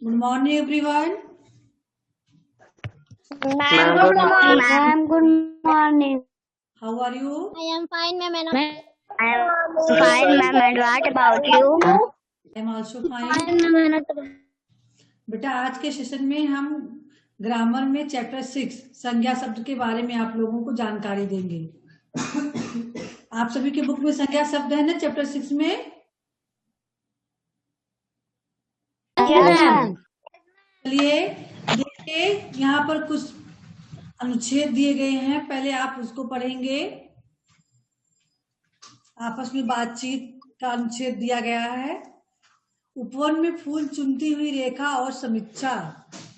Good morning, everyone. Ma'am, good morning. Ma'am, good morning. How are you? I am fine, ma'am. I am fine, ma'am. And what about you? I am also fine. Fine, ma'am. बेटा आज के session में हम grammar में chapter 6 संज्ञा शब्द के बारे में आप लोगों को जानकारी देंगे। आप सभी के बुक में संज्ञा शब्द है ना चैप्टर 6 में? चलिए देखिए, यहाँ पर कुछ अनुच्छेद दिए गए हैं, पहले आप उसको पढ़ेंगे। आपस में बातचीत का अनुच्छेद दिया गया है। उपवन में फूल चुनती हुई रेखा और समीक्षा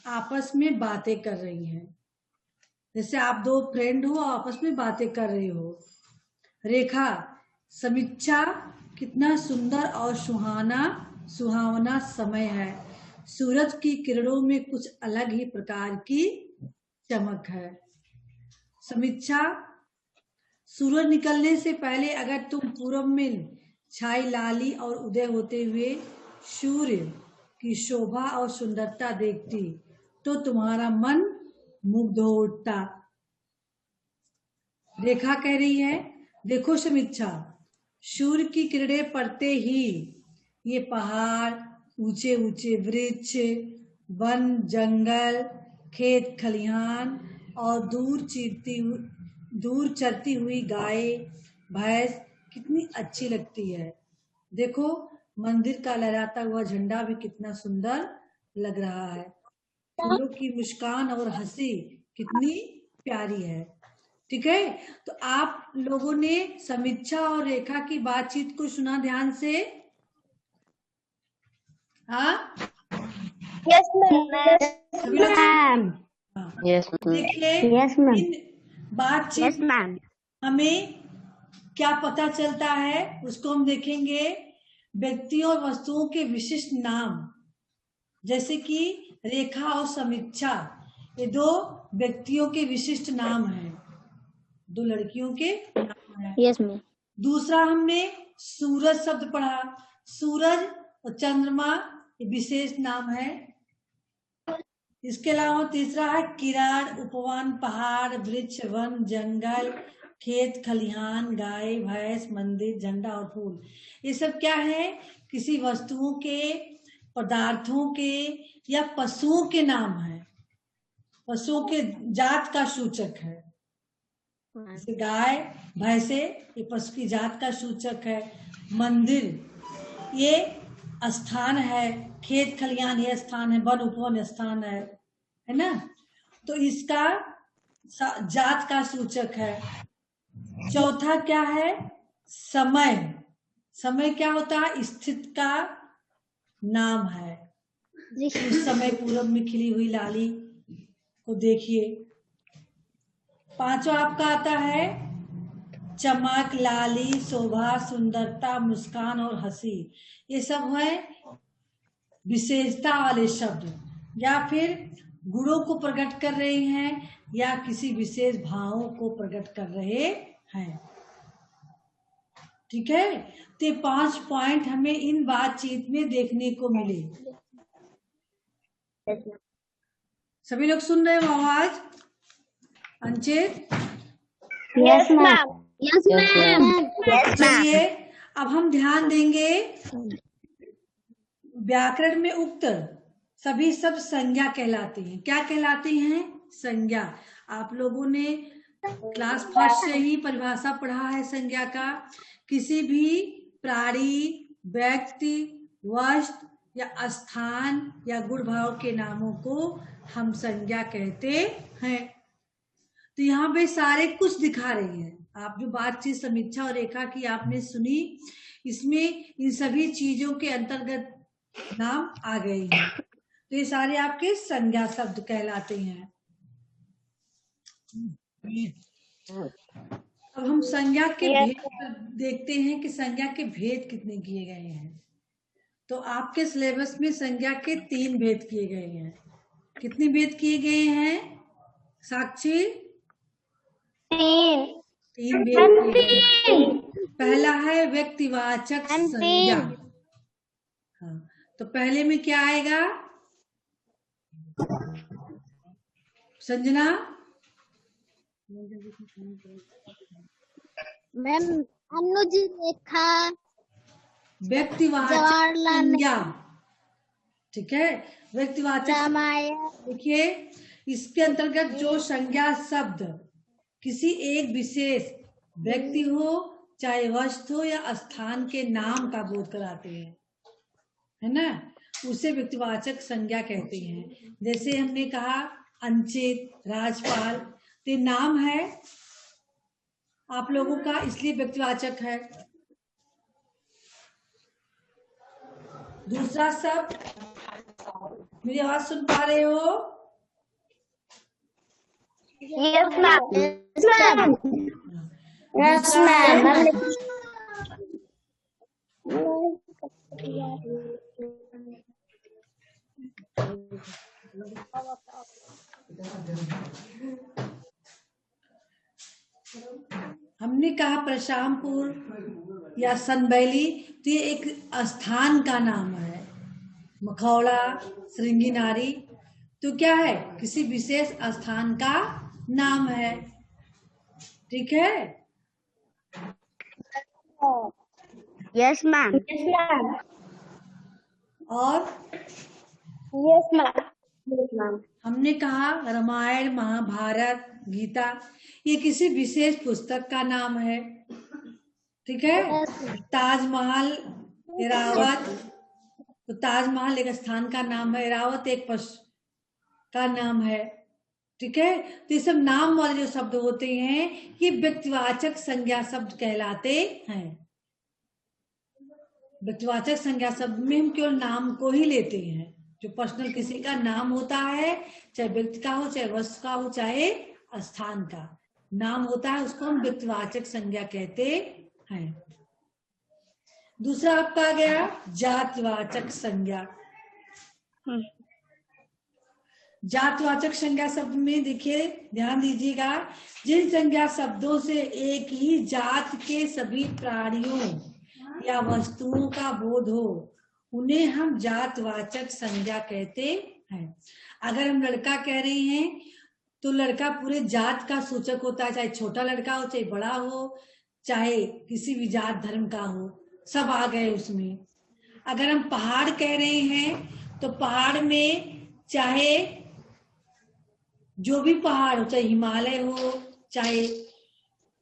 आपस में बातें कर रही हैं। जैसे आप दो फ्रेंड हो, आपस में बातें कर रहे हो। रेखा, समीक्षा, कितना सुंदर और सुहावना समय है। सूरज की किरणों में कुछ अलग ही प्रकार की चमक है। समीक्षा, सूरज निकलने से पहले अगर तुम पूरब में छाई लाली और उदय होते हुए सूर्य की शोभा और सुंदरता देखती तो तुम्हारा मन मुग्ध हो उठता। रेखा कह रही है, देखो समीक्षा, सूर्य की किरणें पड़ते ही ये पहाड़, ऊंचे ऊंचे वृक्ष, वन जंगल, खेत खलिहान और दूर चरती हुई गाय भैंस कितनी अच्छी लगती है। देखो मंदिर का लहराता हुआ झंडा भी कितना सुंदर लग रहा है। फूलों की मुस्कान और हंसी कितनी प्यारी है। ठीक है, तो आप लोगों ने समीक्षा और रेखा की बातचीत को सुना ध्यान से? हाँ, Yes, ma'am. सभी लोग? Ma'am. Yes, ma'am. देखिए, Yes, ma'am. इन बातचीत ma'am. हमें क्या पता चलता है उसको हम देखेंगे। व्यक्तियों और वस्तुओं के विशिष्ट नाम, जैसे कि रेखा और समीक्षा, ये दो व्यक्तियों के विशिष्ट नाम हैं, दो लड़कियों के नाम हैं। Yes, ma'am. दूसरा हमने सूरज शब्द पढ़ा। सूरज और चंद्रमा ये विशेष नाम है। इसके अलावा तीसरा है किरण, उपवन, पहाड़, वृक्ष, वन जंगल, खेत खलिहान, गाय भैंस, मंदिर, झंडा और फूल। ये सब क्या है? किसी वस्तुओं के, पदार्थों के या पशुओं के नाम है। पशुओं के जात का सूचक है। जैसे गाय भैंसे ये पशु की जात का सूचक है। मंदिर ये स्थान है। खेत खलिहान ये स्थान है। वन उपवन स्थान है ना? तो इसका जात का सूचक है। चौथा क्या है? समय। समय क्या होता है? स्थित का नाम है। उस समय पूरब में खिली हुई लाली को देखिए। पांचवा आपका आता है चमक, लाली, शोभा, सुंदरता, मुस्कान और हंसी। ये सब है विशेषता वाले शब्द, या फिर गुणों को प्रकट कर रहे हैं या किसी विशेष भावों को प्रकट कर रहे हैं। ठीक है, तो ये 5 पॉइंट हमें इन बातचीत में देखने को मिले। सभी लोग सुन रहे हो आवाज? Anchit? Yes, ma'am. Yes, ma'am. चलिए अब हम ध्यान देंगे। व्याकरण में उक्त सभी शब्द संज्ञा कहलाते हैं। क्या कहलाते हैं? संज्ञा। आप लोगों ने क्लास फर्स्ट से ही परिभाषा पढ़ा है संज्ञा का। किसी भी प्राणी, व्यक्ति, वस्तु या स्थान या गुण भाव के नामों को हम संज्ञा कहते हैं। तो यहाँ पे सारे कुछ दिखा रही है। आप जो बातचीत समीक्षा और रेखा की आपने सुनी, इसमें इन सभी चीजों के अंतर्गत नाम आ गए हैं। तो ये सारे आपके संज्ञा शब्द कहलाते हैं। अब हम संज्ञा के भेद देखते हैं कि संज्ञा के भेद कितने किए गए हैं। तो आपके सिलेबस में संज्ञा के 3 भेद किए गए हैं। कितने भेद किए गए हैं साक्षी? 3 भेद किए गए हैं। पहला है व्यक्तिवाचक संज्ञा। हाँ, तो पहले में क्या आएगा? संजना, मैम अनुज रेखा व्यक्तिवाचक जवाहरलाल संज्ञा, ठीक है। व्यक्तिवाचक रामायण देखिए, इसके अंतर्गत जो संज्ञा शब्द किसी एक विशेष व्यक्ति हो, चाहे वस्तु हो या स्थान के नाम का बोध कराते हैं, है ना, उसे व्यक्तिवाचक संज्ञा कहते हैं। जैसे हमने कहा अंचित, राजपाल, तो ये नाम है आप लोगों का, इसलिए व्यक्तिवाचक है। दूसरा शब्द, मेरी आवाज सुन पा रहे हो? यस मैम यस मैम हमने कहा प्रशामपुर या सनबैली, तो ये एक स्थान का नाम है। मखौड़ा, श्रृंगी नारी, तो क्या है, किसी विशेष स्थान का नाम है, ठीक है। यस मैम और यस मैम हमने कहा रामायण, महाभारत, गीता, ये किसी विशेष पुस्तक का नाम है, ठीक है। ताजमहल, एरावत, तो ताजमहल एक स्थान का नाम है, एरावत एक पशु का नाम है, ठीक है। तो ये सब नाम वाले जो शब्द होते हैं ये व्यक्तिवाचक संज्ञा शब्द कहलाते हैं। व्यक्तिवाचक संज्ञा शब्द में हम केवल नाम को ही लेते हैं, जो पर्सनल किसी का नाम होता है, चाहे व्यक्ति का हो, चाहे वस्तु का हो, चाहे स्थान का नाम होता है, उसको हम व्यक्तिवाचक संज्ञा कहते हैं। दूसरा आपका आ गया जातिवाचक संज्ञा। जातिवाचक संज्ञा शब्द में देखिए, ध्यान दीजिएगा, जिन संज्ञा शब्दों से एक ही जात के सभी प्राणियों या वस्तुओं का बोध हो, उन्हें हम जातवाचक संज्ञा कहते हैं। अगर हम लड़का कह रहे हैं तो लड़का पूरे जात का सूचक होता है, चाहे छोटा लड़का हो, चाहे बड़ा हो, चाहे किसी भी जात धर्म का हो, सब आ गए उसमें। अगर हम पहाड़ कह रहे हैं तो पहाड़ में चाहे जो भी पहाड़ हो, चाहे हिमालय हो, चाहे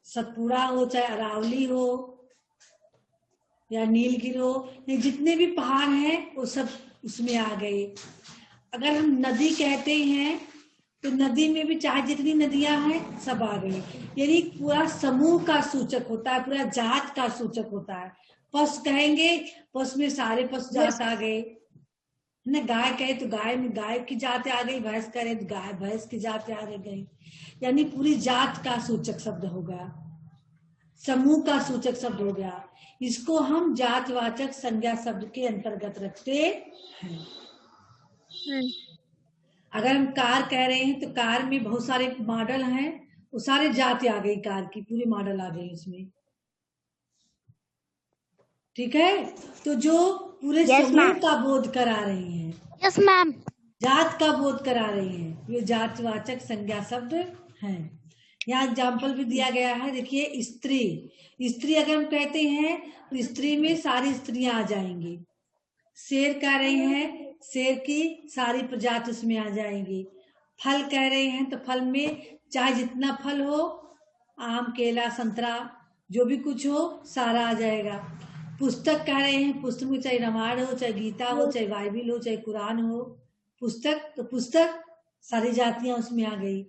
सतपुड़ा हो, चाहे अरावली हो या नीलगिरी हो, ये जितने भी पहाड़ हैं वो सब उसमें आ गए। अगर हम नदी कहते हैं तो नदी में भी चाहे जितनी नदियां हैं सब आ गई, यानी पूरा समूह का सूचक होता है, पूरा जात का सूचक होता है। पशु कहेंगे, पशु में सारे पशु जात आ गए, है ना। गाय कहे तो गाय में गाय की जात आ गई, भैंस कहे तो गाय भैंस की जात आ गई, यानी पूरी जात का सूचक शब्द हो गया, समूह का सूचक शब्द हो गया। इसको हम जातवाचक संज्ञा शब्द के अंतर्गत रखते हैं। अगर हम कार कह रहे हैं तो कार में बहुत सारे मॉडल हैं, वो सारे जाति आ गई, कार की पूरी मॉडल आ गई उसमें, ठीक है। तो जो पूरे समूह का बोध करा रही हैं, यस मैम जात का बोध करा रही हैं, ये जातवाचक संज्ञा शब्द हैं। यहाँ एग्जाम्पल भी दिया गया है, देखिए स्त्री, स्त्री अगर हम कहते हैं तो स्त्री में सारी स्त्रियां आ जाएंगी। शेर कह रहे हैं, शेर की सारी प्रजाति उसमें आ जाएंगी। फल कह रहे हैं तो फल में चाहे जितना फल हो, आम, केला, संतरा, जो भी कुछ हो सारा आ जाएगा। पुस्तक कह रहे हैं, पुस्तक में चाहे रामायण हो, चाहे गीता हो, चाहे बाइबिल हो, चाहे कुरान हो, पुस्तक तो पुस्तक सारी जातियां उसमें आ गई,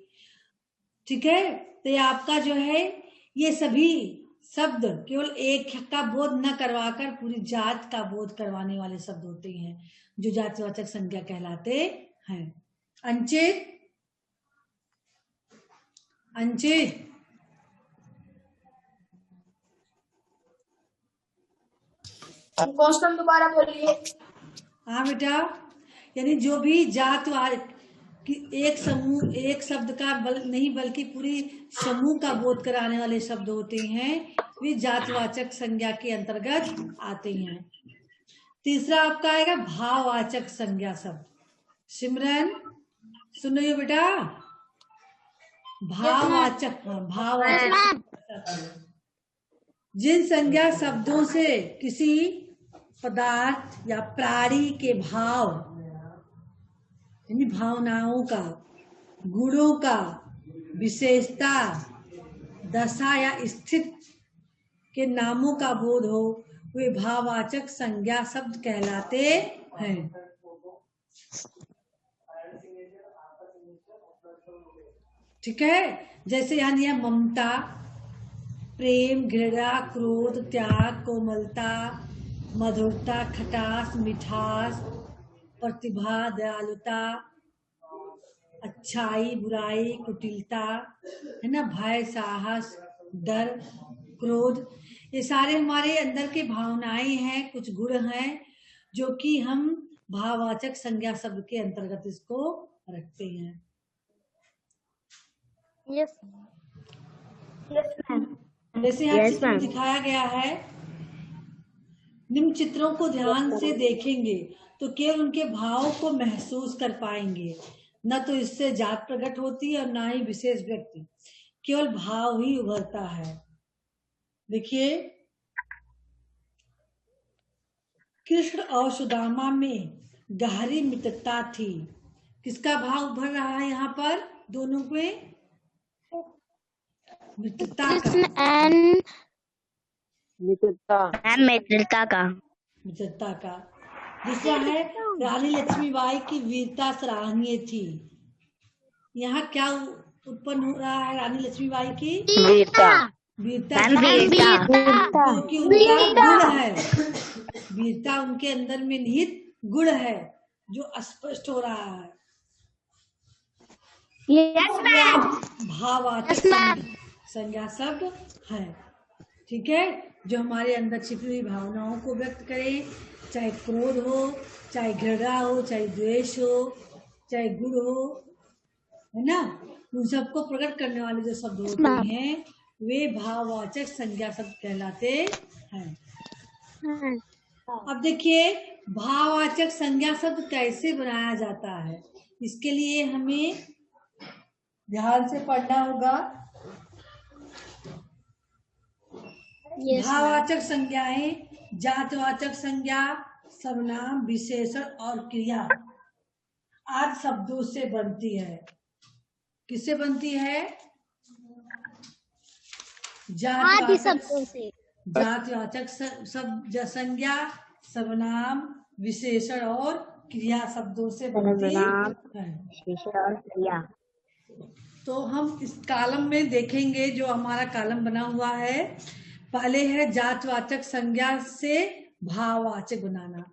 ठीक है। तो ये आपका जो है, ये सभी शब्द केवल एक का बोध न करवाकर पूरी जात का बोध करवाने वाले शब्द होते हैं, जो जातिवाचक संज्ञा कहलाते हैं। अंचित, अंचित, क्वेश्चन दोबारा बोलिए। हाँ बेटा, यानी जो भी जातवाद कि एक समूह, एक शब्द का नहीं बल्कि पूरी समूह का बोध कराने वाले शब्द होते हैं, वे जातवाचक संज्ञा के अंतर्गत आते हैं। तीसरा आपका आएगा भाववाचक संज्ञा शब्द। सिमरन, सुनो ये बेटा, भाववाचक, हाँ भाववाचक जिन संज्ञा शब्दों से किसी पदार्थ या प्राणी के भाव यानी भावनाओं का, गुणों का, विशेषता, दशा या स्थिति के नामों का बोध हो, वे भाववाचक संज्ञा शब्द कहलाते हैं। ठीक है, जैसे यहाँ दिया ममता, प्रेम, घृणा, क्रोध, त्याग, कोमलता, मधुरता, खटास, मिठास, प्रतिभा, दयालुता, अच्छाई, बुराई, कुटिलता, है ना, भय, साहस, डर, क्रोध, ये सारे हमारे अंदर के भावनाएं हैं, कुछ गुण हैं जो कि हम भाववाचक संज्ञा शब्द के अंतर्गत इसको रखते हैं। Yes ma'am. जैसे यहाँ Yes, चित्र में ma'am. दिखाया गया है, निम्न चित्रों को ध्यान से देखेंगे तो केवल उनके भाव को महसूस कर पाएंगे, न तो इससे जात प्रकट होती है और न ही विशेष व्यक्ति, केवल भाव ही उभरता है। देखिए, कृष्ण और सुदामा में गहरी मित्रता थी। किसका भाव उभर रहा है यहाँ पर दोनों में? मित्रता का। कृष्ण एंड मित्रता, मैम मित्रता का। मित्रता का। दूसरा है रानी लक्ष्मीबाई की वीरता सराहनीय थी। यहाँ क्या उत्पन्न हो रहा है? रानी लक्ष्मीबाई की वीरता, वीरता, मैम वीरता। क्योंकि उनका गुण है, वीरता उनके अंदर में निहित गुण है जो स्पष्ट हो रहा है। Yes ma'am. भाववाचक संज्ञा शब्द है। ठीक है, जो हमारे अंदर छिपी हुई भावनाओं को व्यक्त करे, चाहे क्रोध हो, चाहे घृणा हो, चाहे द्वेष हो, चाहे गुण हो, है ना, उन सबको प्रकट करने वाले जो शब्द होते हैं वे भाववाचक संज्ञा शब्द कहलाते हैं। अब देखिए, भाववाचक संज्ञा शब्द कैसे बनाया जाता है, इसके लिए हमें ध्यान से पढ़ना होगा। भाववाचक संज्ञाएं जातवाचक संज्ञा, सर्वनाम, विशेषण और क्रिया आदि शब्दों से बनती है। किससे बनती है? जातवाचक शब्द संज्ञा, सर्वनाम, विशेषण और क्रिया शब्दों से बनती है। तो हम इस कॉलम में देखेंगे, जो हमारा कॉलम बना हुआ है, पहले है जातवाचक संज्ञा से भाववाचक बनाना।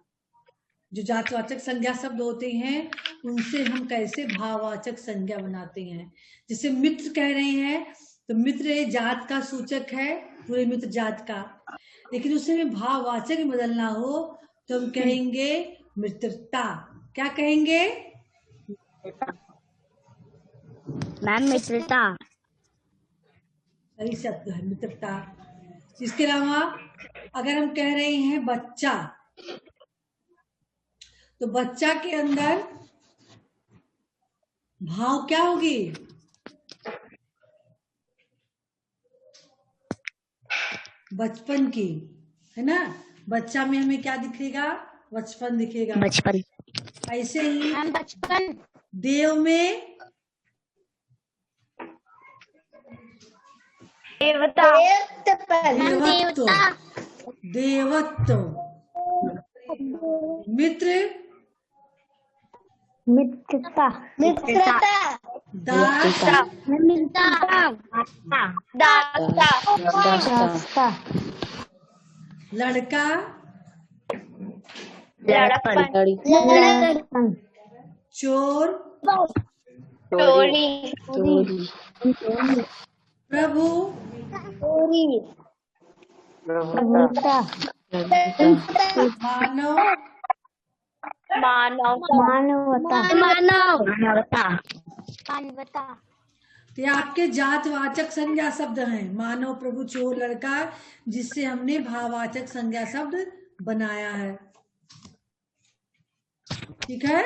जो जातवाचक संज्ञा शब्द होते हैं उनसे हम कैसे भाववाचक संज्ञा बनाते हैं। जैसे मित्र कह रहे हैं तो मित्र जात का सूचक है, पूरे मित्र जात का, लेकिन उसे में भाववाचक में बदलना हो तो हम कहेंगे मित्रता। क्या कहेंगे मैम? मित्रता सही शब्द है, मित्रता। इसके अलावा अगर हम कह रहे हैं बच्चा, तो बच्चा के अंदर भाव क्या होगी? बचपन की, है ना। बच्चा में हमें क्या दिखेगा? बचपन दिखेगा। बचपन। ऐसे ही बचपन। देव में देवता। देवत्व, देवत्व। मित्र मित्रता। दास, लड़का, चोर, प्रभु, मानवता। तो ये आपके जातवाचक संज्ञा शब्द हैं, मानव, प्रभु, चोर, लड़का, जिससे हमने भाववाचक संज्ञा शब्द बनाया है। ठीक है।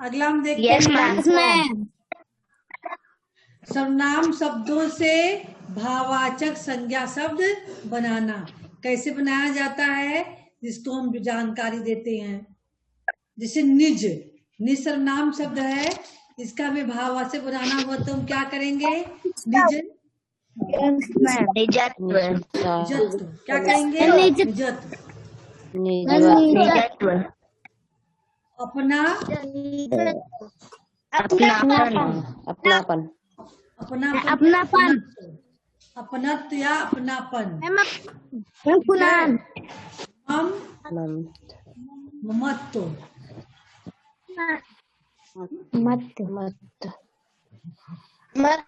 अगला हम देखते Yes, हैं ma'am. सर्वनाम शब्दों से भाववाचक संज्ञा शब्द बनाना। कैसे बनाया जाता है जिसको हम जानकारी देते हैं। जैसे निज, निज सर्वनाम शब्द है, इसका हमें भाववाचक बनाना हुआ तो हम क्या करेंगे? निज Yes, ma'am. निजत्व। निजत्व क्या कहेंगे? निजत्व। निजत्व। अपना अपनापन। अपनापन। अपनापन। अपनत्व या अपनापन। पुनान। हम ममत। ममत्व। मत।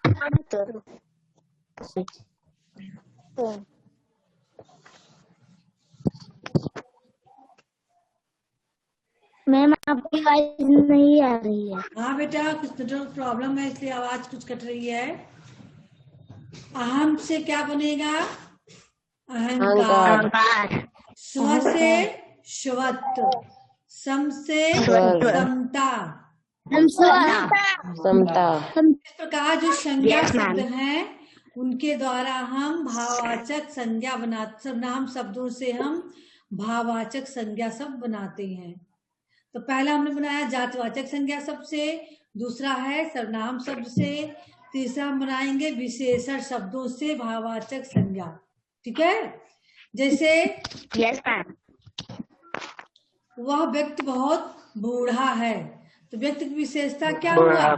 मैम आपकी आवाज नहीं आ रही है। हाँ बेटा, कुछ नेटवर्क प्रॉब्लम है इसलिए आवाज कुछ कट रही है। अहम से क्या बनेगा? अहंकार। स्व से स्वत्व, सम से समता। समता। इस प्रकार जो संज्ञा शब्द हैं उनके द्वारा हम भाववाचक संज्ञा बनाते, सर्वनाम शब्दों से हम भाववाचक संज्ञा शब्द बनाते हैं। तो पहला हमने बनाया जातवाचक संज्ञा शब्द से, दूसरा है सर्वनाम शब्द से, तीसरा हम बनाएंगे विशेषण शब्दों से भाववाचक संज्ञा। ठीक है। जैसे यस मैम। वह व्यक्ति बहुत बूढ़ा है, तो व्यक्ति की विशेषता क्या हुआ?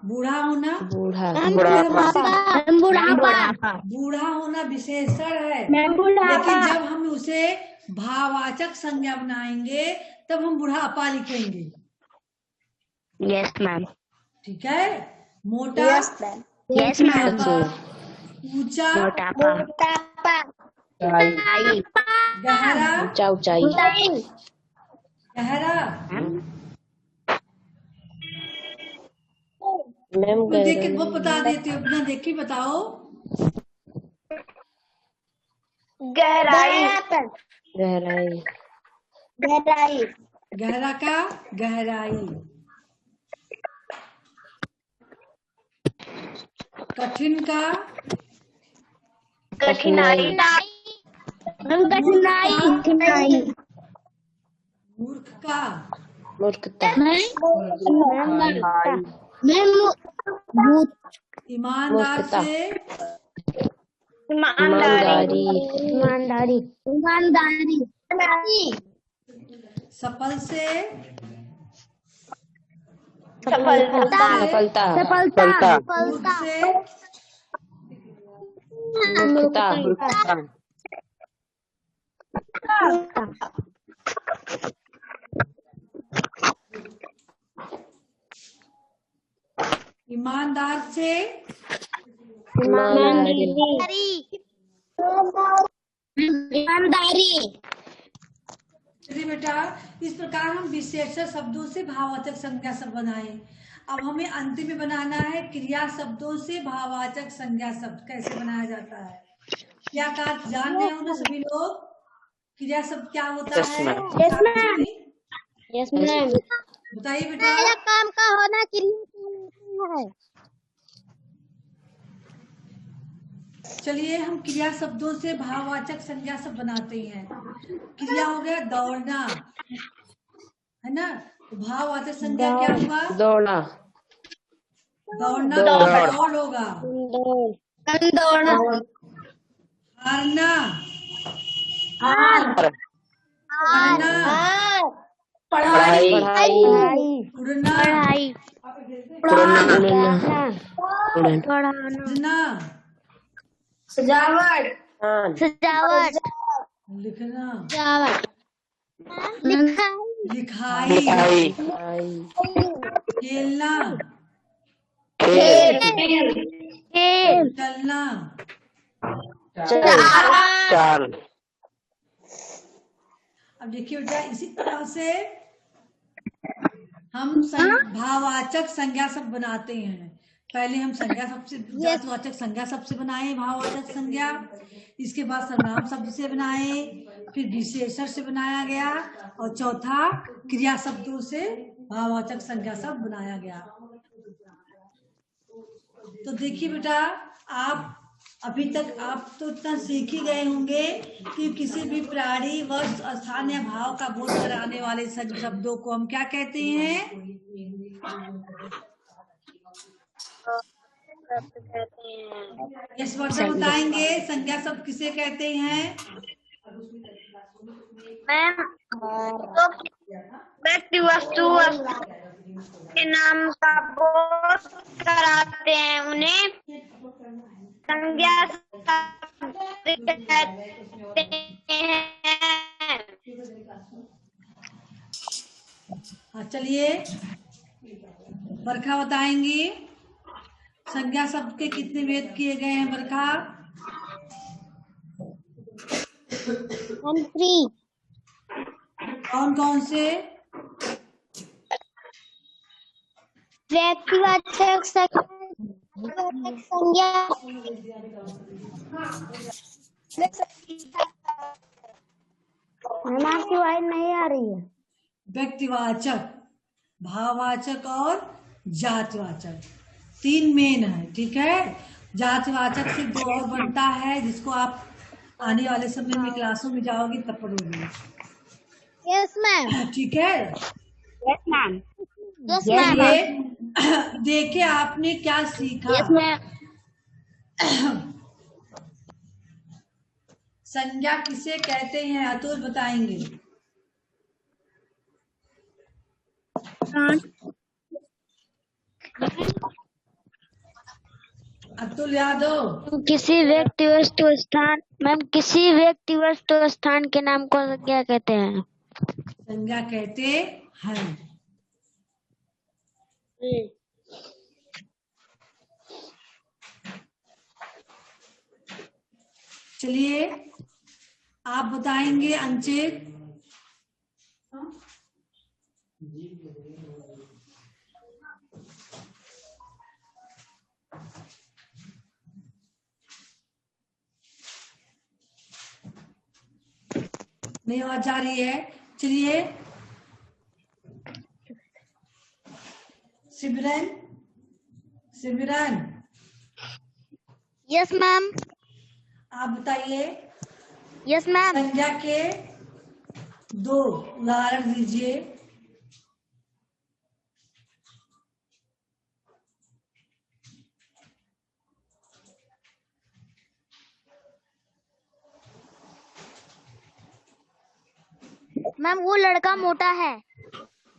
बूढ़ा होना। बूढ़ा होना विशेषण है, लेकिन जब हम उसे भाववाचक संज्ञा बनाएंगे तब हम बुढ़ापा लिखेंगे। Yes ma'am. ठीक है। मोटा। Yes ma'am. ऊंचा। गहरा। ऊंचाई। गहरा। मैम देख के वो बता देती हो, बिना देखे बताओ। गहराई। गहरा का गहराई। कठिन का कठिनाई। मूर्ख का मूर्खता। ईमानदार से ईमानदारी। सफल से सफलता। मूर्ख से मूर्खता। ईमानदार से ईमानदारी। चलिए बेटा, इस प्रकार हम विशेषण शब्दों से भाववाचक संज्ञा शब्द बनाए। अब हमें अंतिम में बनाना है क्रिया शब्दों से भाववाचक संज्ञा शब्द। कैसे बनाया जाता है? क्या कार्य जान रहे हो ना सभी लोग? क्रिया शब्द क्या होता है? Yes ma'am. बताइए बेटा। काम का होना क्रिया है। चलिए हम क्रिया शब्दों से भाववाचक संज्ञा शब्द बनाते हैं। क्रिया हो गया दौड़ना, है ना? तो भाववाचक संज्ञा क्या हुआ? दौड़ना। दौड़ होगा। हारना। पढ़ाई। उड़ना। सजावट। लिखना। लिखाई। लिखाई। खेलना। चलना। चाल। अब देखिए बेटा, इसी तरह से हम भाववाचक संज्ञा शब्द बनाते हैं। पहले हम संज्ञा शब्द से, जातवाचक संज्ञा शब्द से बनाए भाववाचक संज्ञा, इसके बाद सर्वनाम शब्द से बनाए, फिर विशेषण से बनाया गया, और चौथा क्रिया शब्दों से भाववाचक संज्ञा शब्द बनाया गया। तो देखिए बेटा, आप अभी तक आप तो इतना सीख ही गए होंगे कि किसी भी प्राणी, वस्तु, स्थान या भाव का बोध कराने वाले शब्दों को हम क्या कहते हैं? इस वर्ड में बताएंगे संज्ञा शब्द किसे कहते हैं? मैम तो व्यक्ति वस्तु के नाम का बोध कराते हैं, उन्हें संज्ञा शब्द कहते हैं। हाँ चलिए, बरखा बताएंगी संज्ञा शब्द के कितने भेद किए गए हैं। बरखा? 3। कौन कौन से? व्यक्तिवाचक संज्ञा, आपकी आवाज नहीं आ रही है। व्यक्तिवाचक, भाववाचक और जातिवाचक, 3 मेन है। ठीक है, जातिवाचक से 2 और बनता है, जिसको आप आने वाले समय में क्लासों में जाओगे तब पढ़ोगे। Yes ma'am. ठीक है, यस मैम। यस ये देखिए आपने क्या सीखा। Yes ma'am. संज्ञा किसे कहते हैं अतुल बताएंगे। अतुल यादव? किसी व्यक्ति वस्तु स्थान, मैम किसी व्यक्ति वस्तु स्थान के नाम को क्या कहते हैं? संज्ञा कहते हैं। चलिए आप बताएंगे अंचित। नहीं आवाज जा रही है। चलिए सिमरन, सिमरन यस मैम। आप बताइए। Yes ma'am. संज्ञा के 2 उदाहरण दीजिए। मैम वो लड़का मोटा है।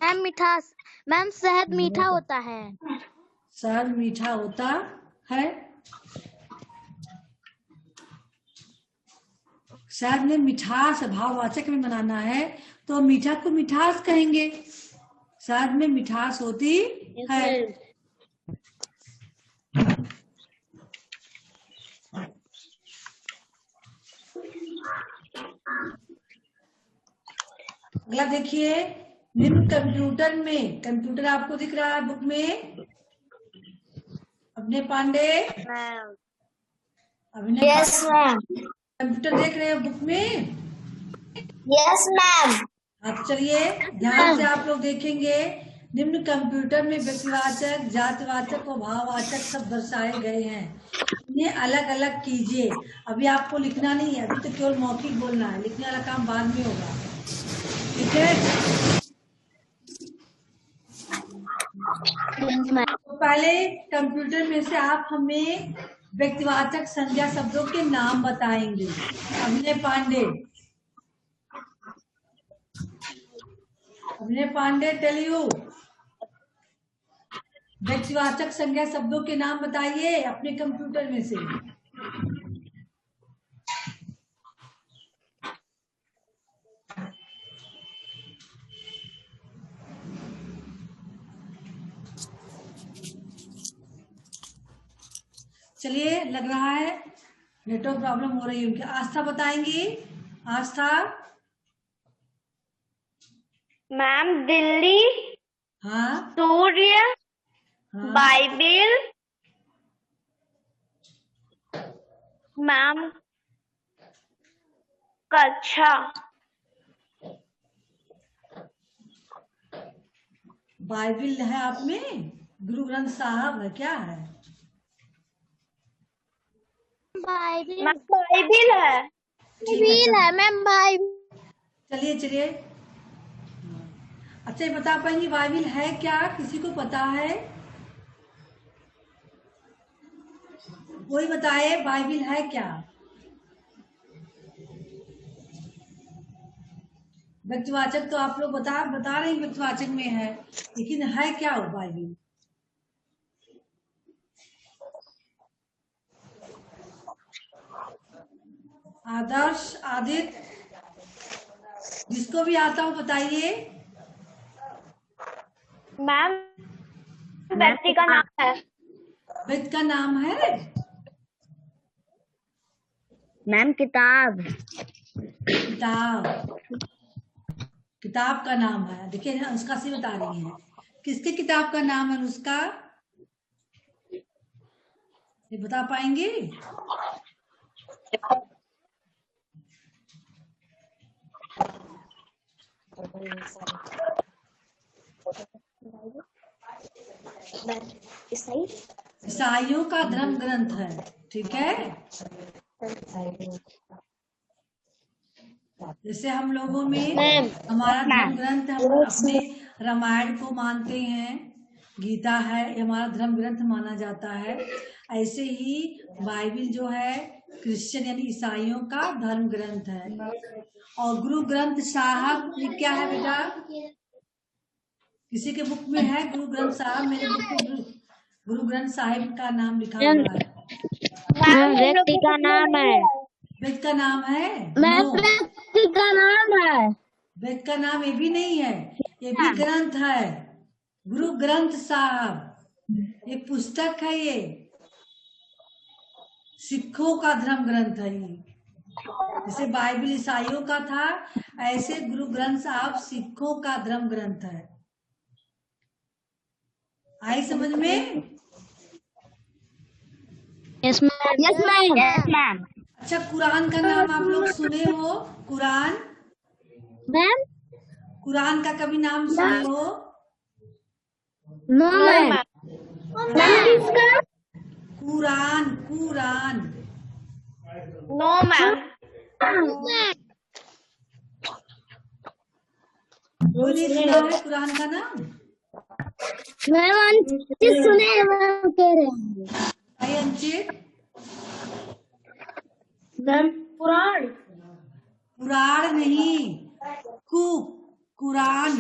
मैम मिठास, मैम शहद मीठा होता है। शहद मीठा होता है। शहद में मिठास भाववाचक में बनाना है तो मीठा को मिठास कहेंगे। शहद में मिठास होती है। अगला देखिए, निम्न कंप्यूटर में, कंप्यूटर आपको दिख रहा है बुक में? अभिनय पांडे? अभिनय पांडे कंप्यूटर देख रहे हो बुक में? Yes ma'am. अब चलिए ध्यान से आप लोग देखेंगे। निम्न कंप्यूटर में व्यक्तिवाचक, जातिवाचक और भाववाचक सब दर्शाए गए हैं। इन्हें अलग अलग कीजिए। अभी आपको लिखना नहीं है, अभी तो केवल मौखिक बोलना है, लिखने वाला काम बाद में होगा। ठीक है, तो पहले कंप्यूटर में से आप हमें व्यक्तिवाचक संज्ञा शब्दों के नाम बताएंगे। अभिनय पांडे, अभिनय पांडे टेल यू, व्यक्तिवाचक संज्ञा शब्दों के नाम बताइए अपने कंप्यूटर में से। चलिए, लग रहा है नेटवर्क प्रॉब्लम हो रही है उनकी। आस्था बताएंगी। आस्था? मैम दिल्ली, हाँ, सूर्य, हाँ, बाइबिल, मैम कक्षा। बाइबिल है आप में? गुरु ग्रंथ साहब है, क्या है? बाइबिल बाइबिल है। ठीक है, मैम बाइबिल। चलिए चलिए। अच्छा, ये बता पाएंगी बाइबिल है क्या? किसी को पता है? कोई बताए बाइबिल है क्या? व्यक्तिवाचक तो आप लोग बता रहे हैं व्यक्तिवाचक में है, लेकिन है क्या वो बाइबिल? आदर्श, आदित्य, जिसको भी आता हो बताइए। मैम व्यक्ति का नाम है। व्यक्ति का नाम है? मैम किताब। किताब, किताब का नाम है। देखिए अनुष्का से बता रही है, किसके किताब का नाम है अनुष्का? ये बता पाएंगे? ईसाइयों का धर्म ग्रंथ है, ठीक है। जैसे हम लोगों में हमारा धर्म ग्रंथ, हम अपने रामायण को मानते हैं, गीता है, ये हमारा धर्म ग्रंथ माना जाता है। ऐसे ही बाइबिल जो है क्रिश्चियन यानी ईसाइयों का धर्म ग्रंथ है। और गुरु ग्रंथ साहब ये क्या है बेटा? किसी के बुक में है गुरु ग्रंथ साहब? मेरे बुक में गुरु ग्रंथ साहिब का नाम लिखा हुआ है। व्यक्ति का नाम है। व्यक्ति का नाम है? मैम व्यक्ति का नाम है। व्यक्ति का नाम ये भी नहीं है, ये भी ग्रंथ है। गुरु ग्रंथ साहब एक पुस्तक है, ये सिखों का धर्म ग्रंथ है। ये जैसे बाइबिल ईसाइयों का था, ऐसे गुरु ग्रंथ साहब सिखों का धर्म ग्रंथ है। आई समझ में? Yes ma'am. Yes ma'am. Yes ma'am. अच्छा, कुरान का नाम आप लोग सुने हो? कुरान, मैम कुरान का कभी नाम सुने हो? No ma'am. मैम किसका? कुरान, कुरान। No ma'am. कोई नहीं सुना है कुरान का नाम? मैम अंचित सुने हैं, मैम कह रहे हैं। आई अंचित? मैम कुरान। कुरान नहीं, कुरान।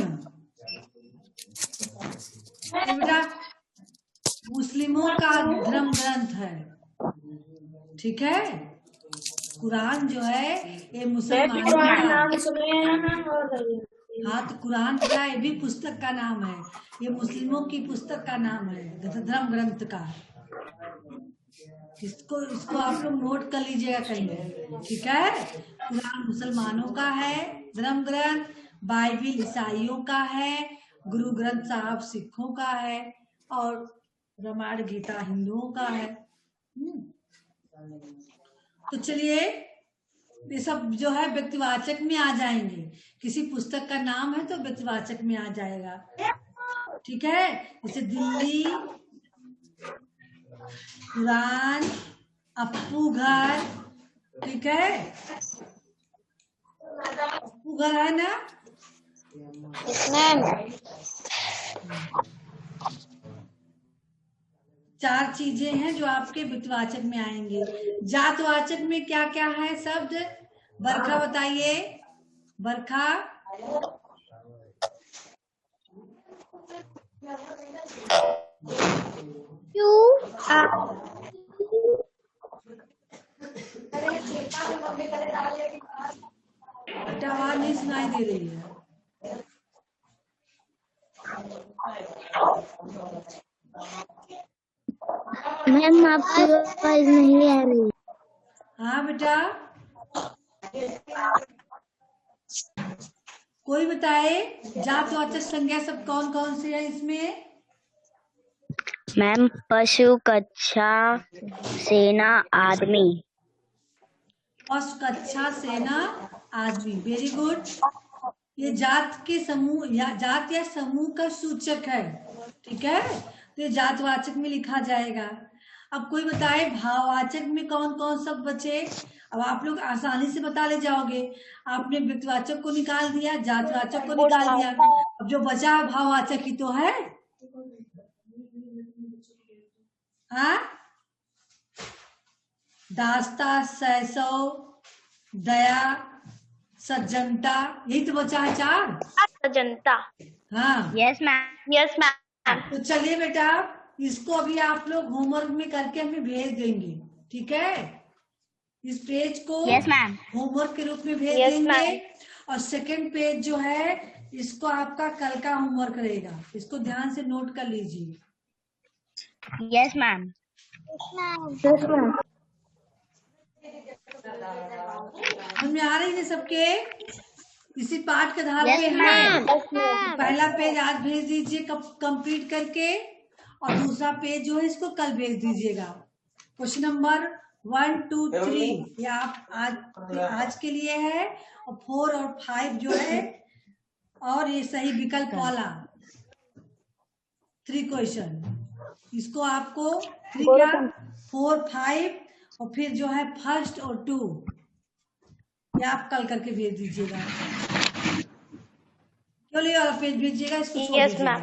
तो बेटा मुस्लिमों का धर्म ग्रंथ है, ठीक है। कुरान जो है ये मुसलमानों का। हाँ, तो कुरान क्या, ये भी पुस्तक का नाम है। ये मुस्लिमों की पुस्तक का नाम है, धर्म ग्रंथ का। इसको आप लोग नोट कर लीजिएगा कहीं, ठीक है। कुरान मुसलमानों का है धर्म ग्रंथ, बाइबिल ईसाइयों का है, गुरु ग्रंथ साहब सिखों का है, और रामायण गीता हिंदुओं का है। तो चलिए, ये सब जो है व्यक्तिवाचक में आ जाएंगे। किसी पुस्तक का नाम है तो व्यक्तिवाचक में आ जाएगा, ठीक है। जैसे दिल्ली, कुरान, अप्पू घर, ठीक है। अप्पू घर है ना? चार चीजें हैं जो आपके व्यक्तिवाचक में आएंगे। जातवाचक में क्या क्या है शब्द? बरखा बताइए, बरखा। बेटा आवाज नहीं सुनाई दे रही है। मैम आपकी आवाज नहीं आ रही। हाँ बेटा, कोई बताए जातवाचक संज्ञा सब कौन कौन से है इसमें? मैम पशु, कक्षा, सेना, आदमी। पशु, कक्षा, सेना, आदमी, वेरी गुड। ये जात के समूह या जात या समूह का सूचक है, ठीक है, तो ये जातवाचक में लिखा जाएगा। अब कोई बताए भाववाचक में कौन कौन सब बचे। अब आप लोग आसानी से बता ले जाओगे। आपने व्यक्तिवाचक को निकाल दिया, जातवाचक को निकाल दिया, अब जो बचा भाववाचक ही तो है। हाँ, दास्ता, सैसव, दया, सज्जनता, यही तो बचा है 4। जनता। हाँ, यस मैम। Yes ma'am. तो चलिए बेटा, इसको अभी आप लोग होमवर्क में करके हमें भेज देंगे, ठीक है। इस पेज को यस मैम। होमवर्क के रूप में भेज Yes, देंगे। ma'am. और सेकंड पेज जो है इसको आपका कल का होमवर्क रहेगा, इसको ध्यान से नोट कर लीजिए। Yes ma'am. समझ में आ रही है सबके। इसी पाठ के आधार Yes, पे ma'am. है। पहला पेज आज भेज दीजिए कंप्लीट करके, और दूसरा पेज जो है इसको कल भेज दीजिएगा। क्वेश्चन नंबर 1, 2, 3 ये आप आज के लिए है, और 4 और 5 जो है, और ये सही विकल्प वाला 3 क्वेश्चन, इसको आपको 3 क्या 4, 5 और फिर जो है फर्स्ट और 2 ये आप कल करके भेज दीजिएगा। केवल ये वाला पेज भेजिएगा, इसको छोड़ Yes, दीजिएगा।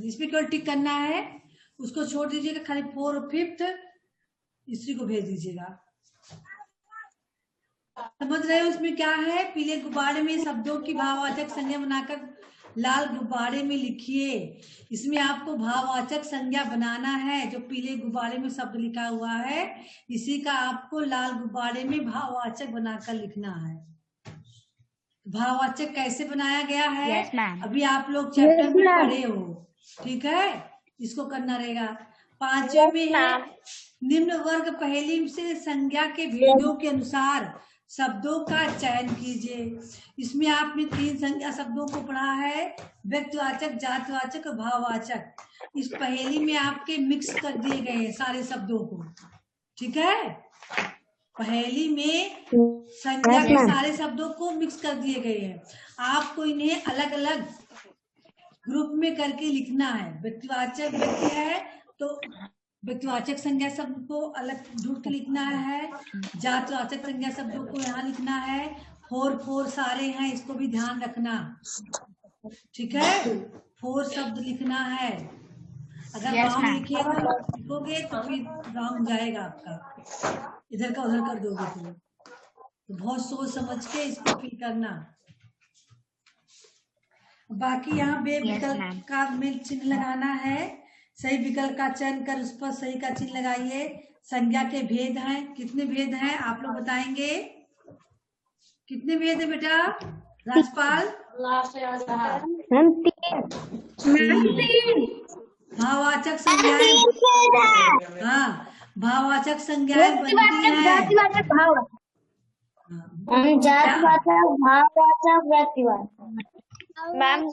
इसमें केवल टिक करना है, उसको छोड़ दीजिएगा। खाली 4 और 5 इसी को भेज दीजिएगा। समझ रहे हो उसमें क्या है। पीले गुब्बारे में शब्दों की भाववाचक संज्ञा बनाकर लाल गुब्बारे में लिखिए। इसमें आपको भाववाचक संज्ञा बनाना है। जो पीले गुब्बारे में शब्द लिखा हुआ है, इसी का आपको लाल गुब्बारे में भाववाचक बनाकर लिखना है। भाववाचक कैसे बनाया गया है, Yes, ma'am. अभी आप लोग चैप्टर में पढ़े हो, ठीक है। इसको करना रहेगा। 5वें में है निम्न वर्ग पहेली से संज्ञा के भेदों के अनुसार शब्दों का चयन कीजिए। इसमें आपने 3 संज्ञा शब्दों को पढ़ा है, व्यक्तिवाचक, जातवाचक और भाववाचक। इस पहेली में आपके मिक्स कर दिए गए हैं सारे शब्दों को, ठीक है। पहेली में संज्ञा के सारे शब्दों को मिक्स कर दिए गए हैं। आपको इन्हें अलग अलग ग्रुप में करके लिखना है। व्यक्तिवाचक व्यक्ति है तो व्यक्तिवाचक संज्ञा शब्द को अलग ढूंढ के लिखना है। जातवाचक संज्ञा शब्दों को यहाँ लिखना है। 4 सारे हैं, इसको भी ध्यान रखना, ठीक है। 4 शब्द लिखना है। अगर Yes, रॉन्ग ma'am. लिखोगे तो फिर रॉन्ग जाएगा आपका, इधर का उधर कर दोगे तो बहुत सोच समझ के इसको फिल करना। बाकी यहाँ बे Yes, विकल्प ma'am. का में चिन्ह लगाना है। सही विकल्प का चयन कर उस पर सही का चिन्ह लगाइए। संज्ञा के भेद हैं, कितने भेद हैं आप लोग बताएंगे? कितने भेद है बेटा राजपाल? भाववाचक संज्ञाएं, हाँ भाववाचक संज्ञाएं बनती हैं। मैम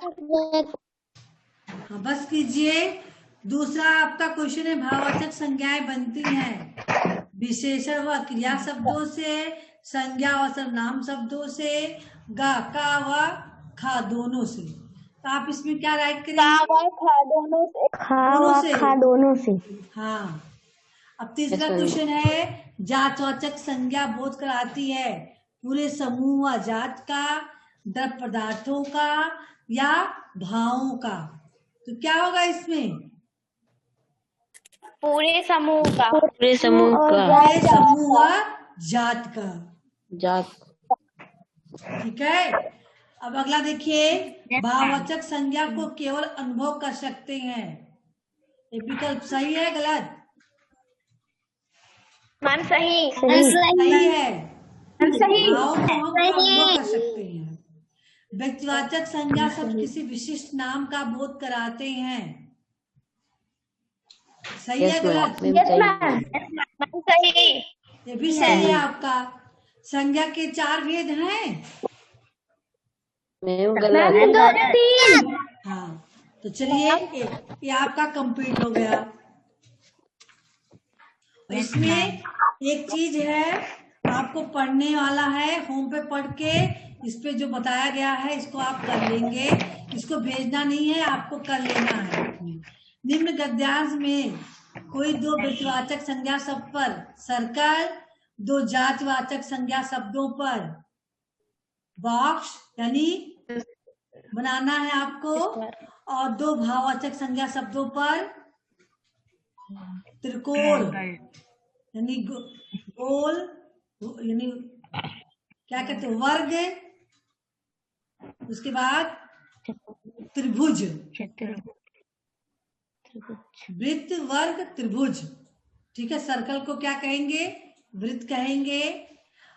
हाँ, बस कीजिए। दूसरा आपका क्वेश्चन है भाववाचक संज्ञाएं बनती हैं विशेषण व क्रिया शब्दों से, संज्ञा व सर्वनाम शब्दों से, गा, का व खा दोनों से। तो आप इसमें क्या राइट करेंगे? दोनों से। हाँ। अब तीसरा क्वेश्चन है जातवाचक संज्ञा बोध कराती है पूरे समूह व जात का, द्रव्य पदार्थों का या भावों का। तो क्या होगा इसमें? पूरे समूह का। पूरे समूह का। पूरे समूह व जात का, जात। ठीक है। अब अगला देखिए, भाववाचक संज्ञा को केवल अनुभव कर सकते हैं। ये विकल्प सही है गलत? मैम सही। सही है। सही। भाव को हम अनुभव कर सकते हैं। व्यक्तिवाचक संज्ञा शब्द किसी विशिष्ट नाम का बोध कराते हैं। सही है गलत? मैम सही। ये भी सही है आपका। संज्ञा के 4 भेद हैं। गलत। हाँ, तो चलिए ये आपका कंप्लीट हो गया। इसमें एक चीज है आपको पढ़ने वाला है, होम पे पढ़ के इस पे जो बताया गया है इसको आप कर लेंगे, इसको भेजना नहीं है, आपको कर लेना है। निम्न गद्यांश में कोई दो व्यक्तिवाचक संज्ञा शब्द पर सर्कल, दो जातिवाचक संज्ञा शब्दों पर बॉक्स यानी बनाना है आपको, और दो भाववाचक संज्ञा शब्दों पर त्रिकोण यानी गोल यानी क्या कहते हैं वर्ग, उसके बाद त्रिभुज, वृत्त वर्ग त्रिभुज। ठीक है, सर्कल को क्या कहेंगे? वृत्त कहेंगे,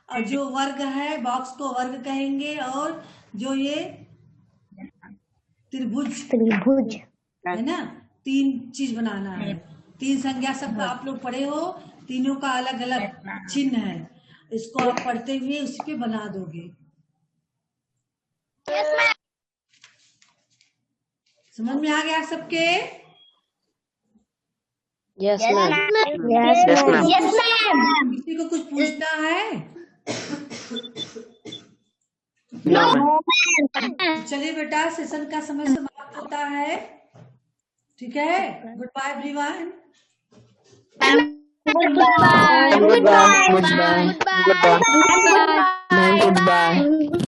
और जो वर्ग है बॉक्स को वर्ग कहेंगे, और जो ये त्रिभुज है ना, तीन चीज बनाना है। तीन संज्ञा शब्द आप लोग पढ़े हो, तीनों का अलग अलग चिन्ह है, इसको आप पढ़ते हुए उसी पे बना दोगे। समझ में आ गया सबके? Yes ma'am. किसी को कुछ पूछना है? चलिए बेटा, सेशन का समय समाप्त होता है। ठीक है, good bye everyone. Goodbye. Goodbye. Goodbye. Goodbye. Goodbye.